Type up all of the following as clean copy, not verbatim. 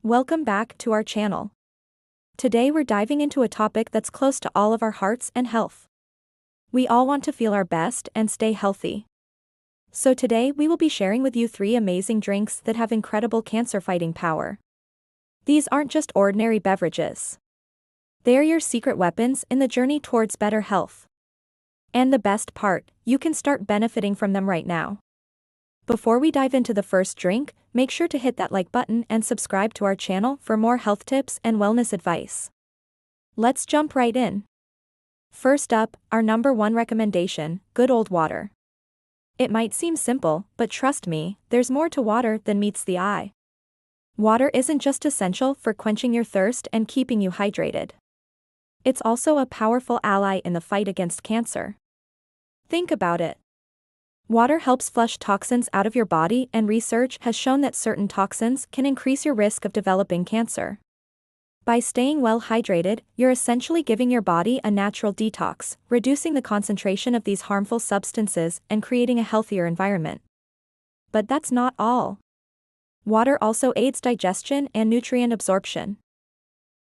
Welcome back to our channel. Today we're diving into a topic that's close to all of our hearts and health. We all want to feel our best and stay healthy. So today we will be sharing with you 3 amazing drinks that have incredible cancer-fighting power. These aren't just ordinary beverages. They're your secret weapons in the journey towards better health. And the best part, you can start benefiting from them right now. Before we dive into the first drink, make sure to hit that like button and subscribe to our channel for more health tips and wellness advice. Let's jump right in. First up, our number 1 recommendation, good old water. It might seem simple, but trust me, there's more to water than meets the eye. Water isn't just essential for quenching your thirst and keeping you hydrated. It's also a powerful ally in the fight against cancer. Think about it. Water helps flush toxins out of your body, and research has shown that certain toxins can increase your risk of developing cancer. By staying well hydrated, you're essentially giving your body a natural detox, reducing the concentration of these harmful substances and creating a healthier environment. But that's not all. Water also aids digestion and nutrient absorption.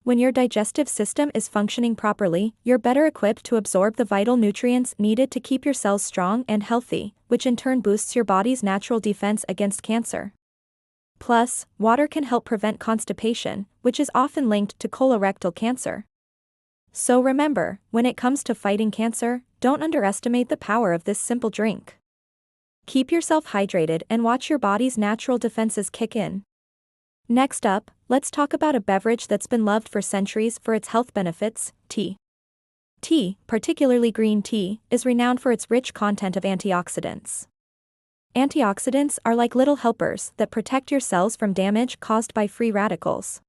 When your digestive system is functioning properly, you're better equipped to absorb the vital nutrients needed to keep your cells strong and healthy, which in turn boosts your body's natural defense against cancer. Plus, water can help prevent constipation, which is often linked to colorectal cancer. So remember, when it comes to fighting cancer, don't underestimate the power of this simple drink. Keep yourself hydrated and watch your body's natural defenses kick in. Next up, let's talk about a beverage that's been loved for centuries for its health benefits, tea. Tea, particularly green tea, is renowned for its rich content of antioxidants. Antioxidants are like little helpers that protect your cells from damage caused by free radicals.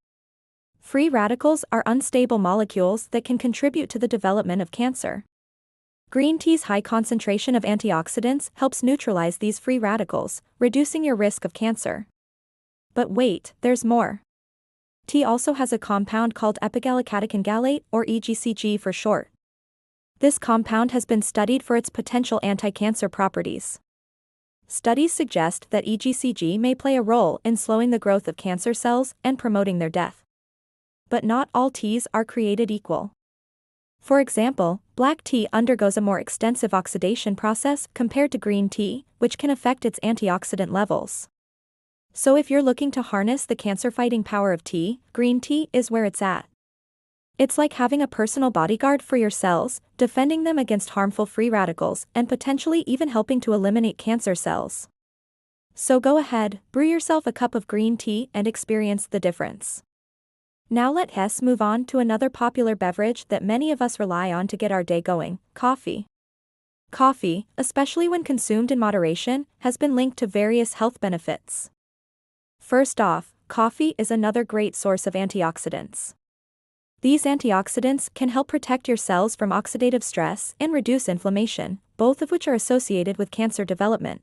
Free radicals are unstable molecules that can contribute to the development of cancer. Green tea's high concentration of antioxidants helps neutralize these free radicals, reducing your risk of cancer. But wait, there's more. Tea also has a compound called epigallocatechin gallate, or EGCG for short. This compound has been studied for its potential anti-cancer properties. Studies suggest that EGCG may play a role in slowing the growth of cancer cells and promoting their death. But not all teas are created equal. For example, black tea undergoes a more extensive oxidation process compared to green tea, which can affect its antioxidant levels. So if you're looking to harness the cancer-fighting power of tea, green tea is where it's at. It's like having a personal bodyguard for your cells, defending them against harmful free radicals and potentially even helping to eliminate cancer cells. So go ahead, brew yourself a cup of green tea and experience the difference. Now let's move on to another popular beverage that many of us rely on to get our day going, coffee. Coffee, especially when consumed in moderation, has been linked to various health benefits. First off, coffee is another great source of antioxidants. These antioxidants can help protect your cells from oxidative stress and reduce inflammation, both of which are associated with cancer development.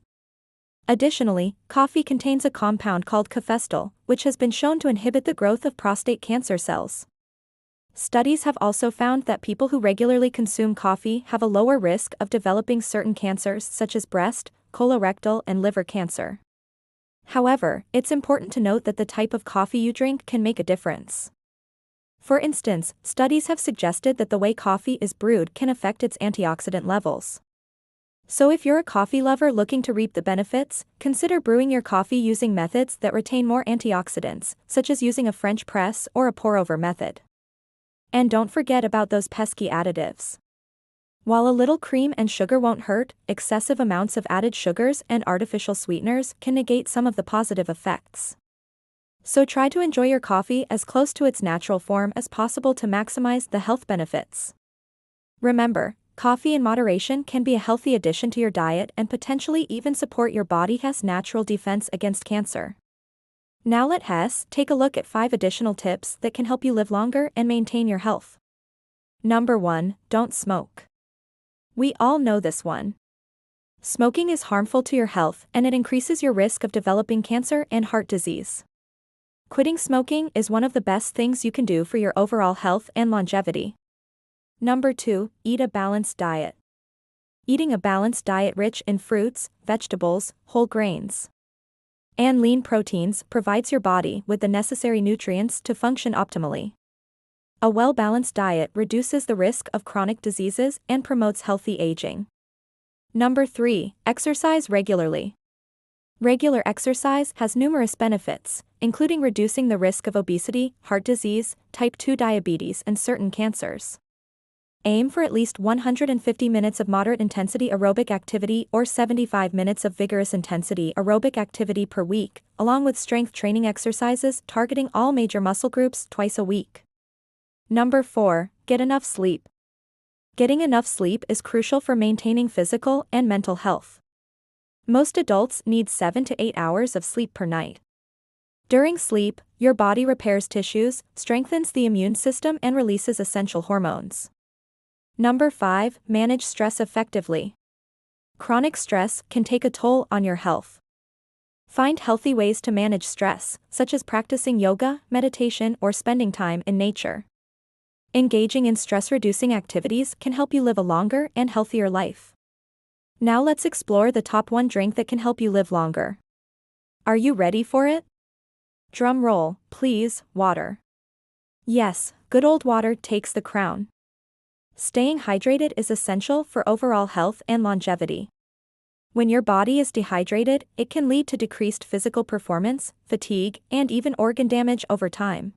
Additionally, coffee contains a compound called cafestol, which has been shown to inhibit the growth of prostate cancer cells. Studies have also found that people who regularly consume coffee have a lower risk of developing certain cancers such as breast, colorectal, and liver cancer. However, it's important to note that the type of coffee you drink can make a difference. For instance, studies have suggested that the way coffee is brewed can affect its antioxidant levels. So if you're a coffee lover looking to reap the benefits, consider brewing your coffee using methods that retain more antioxidants, such as using a French press or a pour-over method. And don't forget about those pesky additives. While a little cream and sugar won't hurt, excessive amounts of added sugars and artificial sweeteners can negate some of the positive effects. So try to enjoy your coffee as close to its natural form as possible to maximize the health benefits. Remember, coffee in moderation can be a healthy addition to your diet and potentially even support your body's natural defense against cancer. Now let's take a look at 5 additional tips that can help you live longer and maintain your health. Number 1, don't smoke. We all know this one. Smoking is harmful to your health and it increases your risk of developing cancer and heart disease. Quitting smoking is one of the best things you can do for your overall health and longevity. Number 2, eat a balanced diet. Eating a balanced diet rich in fruits, vegetables, whole grains, And lean proteins provides your body with the necessary nutrients to function optimally. A well-balanced diet reduces the risk of chronic diseases and promotes healthy aging. Number 3. Exercise regularly. Regular exercise has numerous benefits, including reducing the risk of obesity, heart disease, type 2 diabetes, and certain cancers. Aim for at least 150 minutes of moderate-intensity aerobic activity or 75 minutes of vigorous intensity aerobic activity per week, along with strength training exercises targeting all major muscle groups twice a week. Number 4. Get enough sleep. Getting enough sleep is crucial for maintaining physical and mental health. Most adults need 7 to 8 hours of sleep per night. During sleep, your body repairs tissues, strengthens the immune system, and releases essential hormones. Number 5. Manage stress effectively. Chronic stress can take a toll on your health. Find healthy ways to manage stress, such as practicing yoga, meditation, or spending time in nature. Engaging in stress-reducing activities can help you live a longer and healthier life. Now let's explore the top 1 drink that can help you live longer. Are you ready for it? Drum roll, please. Water. Yes, good old water takes the crown. Staying hydrated is essential for overall health and longevity. When your body is dehydrated, it can lead to decreased physical performance, fatigue, and even organ damage over time.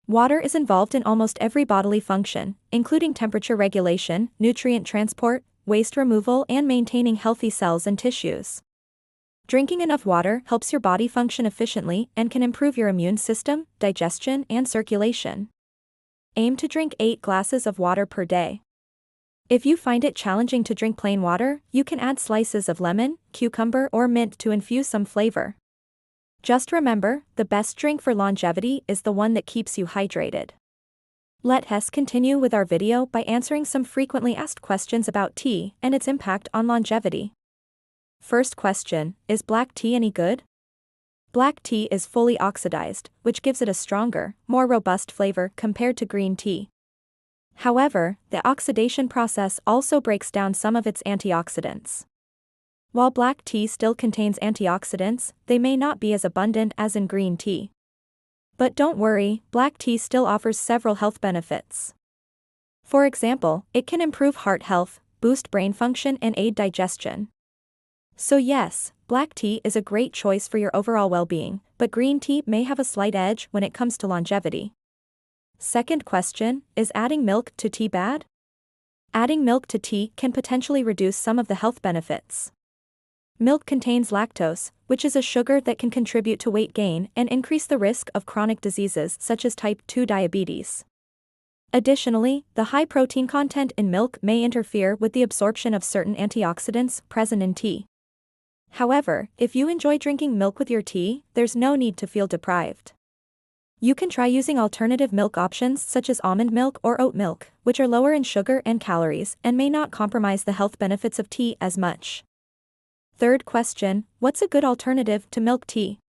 Water is involved in almost every bodily function, including temperature regulation, nutrient transport, waste removal, and maintaining healthy cells and tissues. Drinking enough water helps your body function efficiently and can improve your immune system, digestion, and circulation. Aim to drink 8 glasses of water per day. If you find it challenging to drink plain water, you can add slices of lemon, cucumber, or mint to infuse some flavor. Just remember, the best drink for longevity is the one that keeps you hydrated. Let us continue with our video by answering some frequently asked questions about tea and its impact on longevity. First question, is black tea any good? Black tea is fully oxidized, which gives it a stronger, more robust flavor compared to green tea. However, the oxidation process also breaks down some of its antioxidants. While black tea still contains antioxidants, they may not be as abundant as in green tea. But don't worry, black tea still offers several health benefits. For example, it can improve heart health, boost brain function, and aid digestion. So yes, black tea is a great choice for your overall well-being, but green tea may have a slight edge when it comes to longevity. Second question, is adding milk to tea bad? Adding milk to tea can potentially reduce some of the health benefits. Milk contains lactose, which is a sugar that can contribute to weight gain and increase the risk of chronic diseases such as type 2 diabetes. Additionally, the high protein content in milk may interfere with the absorption of certain antioxidants present in tea. However, if you enjoy drinking milk with your tea, there's no need to feel deprived. You can try using alternative milk options such as almond milk or oat milk, which are lower in sugar and calories and may not compromise the health benefits of tea as much. Third question, what's a good alternative to milk tea?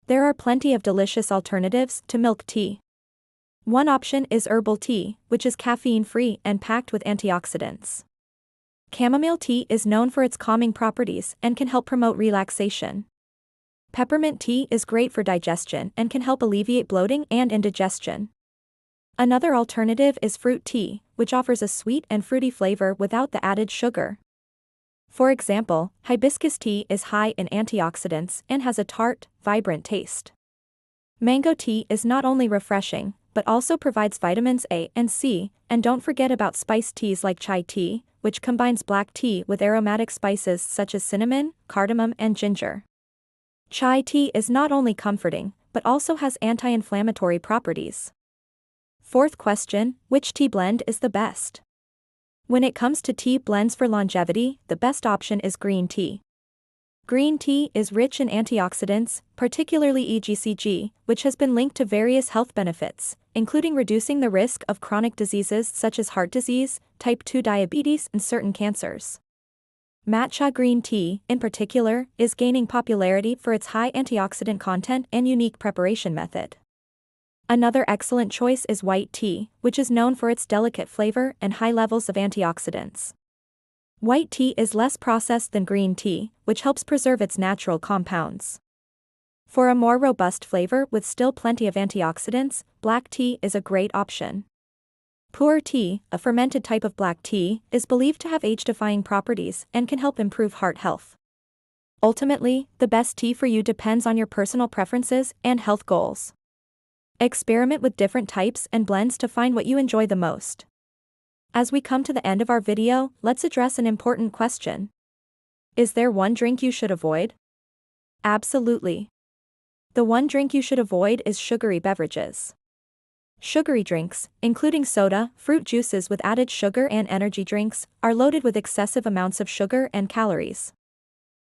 There are plenty of delicious alternatives to milk tea. One option is herbal tea, which is caffeine-free and packed with antioxidants. Chamomile tea is known for its calming properties and can help promote relaxation. Peppermint tea is great for digestion and can help alleviate bloating and indigestion. Another alternative is fruit tea, which offers a sweet and fruity flavor without the added sugar. For example, hibiscus tea is high in antioxidants and has a tart, vibrant taste. Mango tea is not only refreshing, but also provides vitamins A and C, and don't forget about spiced teas like chai tea, which combines black tea with aromatic spices such as cinnamon, cardamom, and ginger. Chai tea is not only comforting, but also has anti-inflammatory properties. Fourth question, which tea blend is the best? When it comes to tea blends for longevity, the best option is green tea. Green tea is rich in antioxidants, particularly EGCG, which has been linked to various health benefits, including reducing the risk of chronic diseases such as heart disease, type 2 diabetes, and certain cancers. Matcha green tea, in particular, is gaining popularity for its high antioxidant content and unique preparation method. Another excellent choice is white tea, which is known for its delicate flavor and high levels of antioxidants. White tea is less processed than green tea, which helps preserve its natural compounds. For a more robust flavor with still plenty of antioxidants, black tea is a great option. Pu'er tea, a fermented type of black tea, is believed to have age-defying properties and can help improve heart health. Ultimately, the best tea for you depends on your personal preferences and health goals. Experiment with different types and blends to find what you enjoy the most. As we come to the end of our video, let's address an important question. Is there one drink you should avoid? Absolutely. The one drink you should avoid is sugary beverages. Sugary drinks, including soda, fruit juices with added sugar and energy drinks, are loaded with excessive amounts of sugar and calories.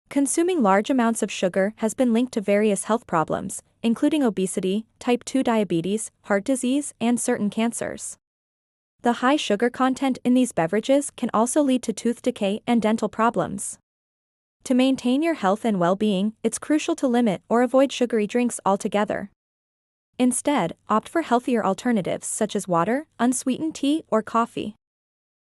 Consuming large amounts of sugar has been linked to various health problems, including obesity, type 2 diabetes, heart disease, and certain cancers. The high sugar content in these beverages can also lead to tooth decay and dental problems. To maintain your health and well-being, it's crucial to limit or avoid sugary drinks altogether. Instead, opt for healthier alternatives such as water, unsweetened tea, or coffee.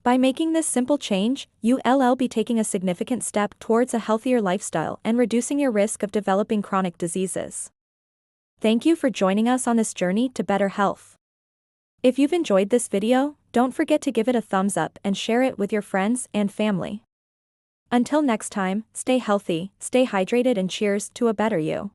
By making this simple change, you'll be taking a significant step towards a healthier lifestyle and reducing your risk of developing chronic diseases. Thank you for joining us on this journey to better health. If you've enjoyed this video, don't forget to give it a thumbs up and share it with your friends and family. Until next time, stay healthy, stay hydrated, and cheers to a better you.